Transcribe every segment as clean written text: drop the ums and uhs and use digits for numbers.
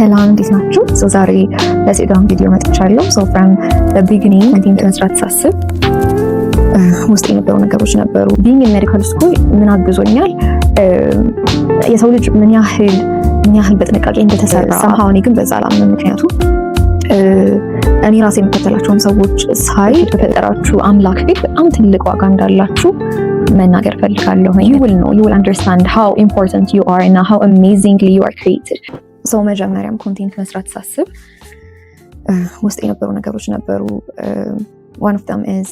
ሰላም እንዴት ናችሁ? ዛሬ ለሴዳን ቪዲዮ መጥቻለሁ። ፍሮም ዘ ቢጊኒንግ ኮንቴንት መስራት ሳስብ ውስጥ የነበሩ ነገሮች ነበሩ። ቢንግ ኢን ሜዲካል ስኩል ምን አግዞኛል፣ የሰው ልጅ ምን ያህል በጥንቃቄ እንደተሰራ ሰምሃው እኔ ግን በዛ አላምንም። ምክንያቱም እኔ ራሴ የምከተላቸውን ሰዎች ሳይ በፈጠራችሁ አምላክ ፊት በጣም ትልቅ ዋጋ እንዳላችሁ መናገር ፈልጋለሁ። you will understand how important you are and how amazingly you are created. መጀመሪያም ኮንቴንት መስራት ሳስብ ውስጥ የነበሩ ነገሮች ነበሩ። one of them is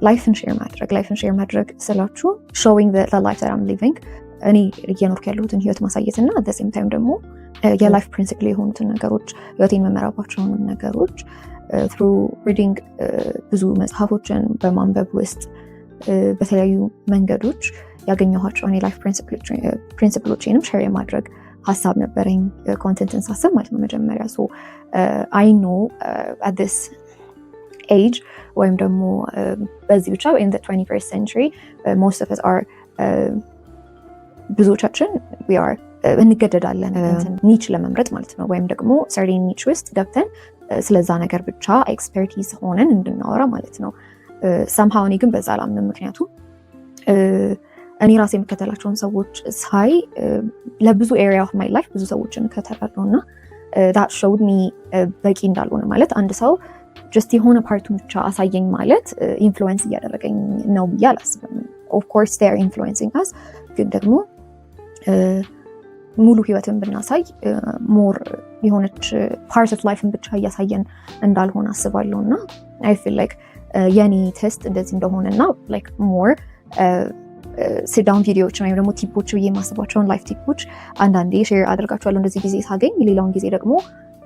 ላይፍን ሼር ማድረግ ስላችሁ showing the life that I'm living እኔ እየኖርኩ ያለሁትን ህይወት ማሳየት እና at the same time ደግሞ የላይፍ ፕሪንሲፕል የሆኑትን ነገሮች ህይወቴን መመራባቸውን ነገሮች through reading ብዙ መጽሐፎችን በማንበብ ውስጥ በተለያዩ መንገዶች ያገኘኋቸውን የላይፍ ፕሪንሲፕሎችንም ሼር የማድረግ ሀሳብ ነበረኝ ኮንቴንትን ሳስብ ማለት ነው መጀመሪያ። I know at this age ወይም ደግሞ በዚህ ብቻ in the 21st century most of us are ብዙዎቻችን we are እንገደዳለን ኒች ለመምረጥ ማለት ነው። ወይም ደግሞ certain ኒች ውስጥ ገብተን ስለዛ ነገር ብቻ ኤክስፐርቲዝ ሆነን እንድናወራ ማለት ነው። somehow እኔ ግን በዛ አላምንም። ምክንያቱም እኔ ራሴ የምከተላቸውን ሰዎች ሳይ ለብዙ ኤሪያ ኦፍ ማይ ላይፍ ብዙ ሰዎችን እከተላለሁ እና that showed me በቂ እንዳልሆነ ማለት አንድ ሰው ጀስት የሆነ ፓርቱን ብቻ አሳየኝ ማለት ኢንፍሉዌንስ እያደረገኝ ነው ብዬ አላስብም። of course they are influencing us ግን ደግሞ ሙሉ ህይወትን ብናሳይ ሞር የሆነች ፓርት ኦፍ ላይፍን ብቻ እያሳየን እንዳልሆነ አስባለሁ እና I feel like የኔ ቴስት እንደዚህ እንደሆነና like more sit down ቪዲዮዎች ወይም ደግሞ ቲፖች ብዬ የማስባቸውን ላይፍ ቲፖች አንዳንዴ ሼር አደርጋቸዋለሁ እንደዚህ ጊዜ ሳገኝ። ሌላውን ጊዜ ደግሞ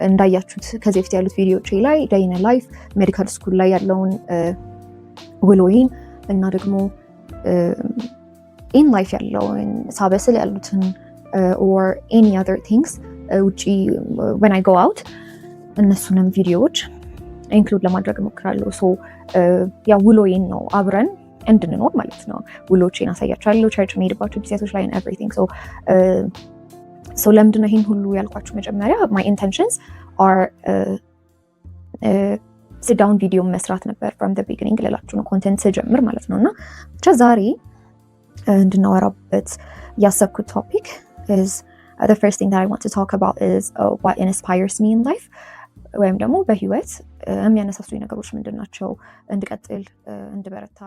እንዳያችሁት ከዚህ በፊት ያሉት ቪዲዮዎች ላይ ዴይ ኢን ላይፍ ሜዲካል ስኩል ላይ ያለውን ውሎዬን እና ደግሞ ኢን ላይፍ ያለውን ሳበስል ያሉትን or any other things ውጪ when I go out እነሱንም ቪዲዮዎች ኢንክሉድ ለማድረግ እሞክራለሁ። ያ ውሎዬን ነው አብረን እንድንኖር ማለት ነው። ውሎቼን አሳያችኋለሁ ቸርች መሄድባቸው ጊዜያቶች ላይ everything ለምንድን ነው ይሄን ሁሉ ያልኳችሁ? መጀመሪያ my intentions are sit down ቪዲዮ መስራት ነበር from the beginning ልላችሁ ነው ኮንቴንት ስጀምር ማለት ነው። እና ብቻ ዛሬ እንድናወራበት ያሰብኩት ቶፒክ is the first thing that I want to talk about is what inspires me in life ወይም ደግሞ በህይወት የሚያነሳሱኝ ነገሮች ምንድን ናቸው እንድቀጥል እንድበረታ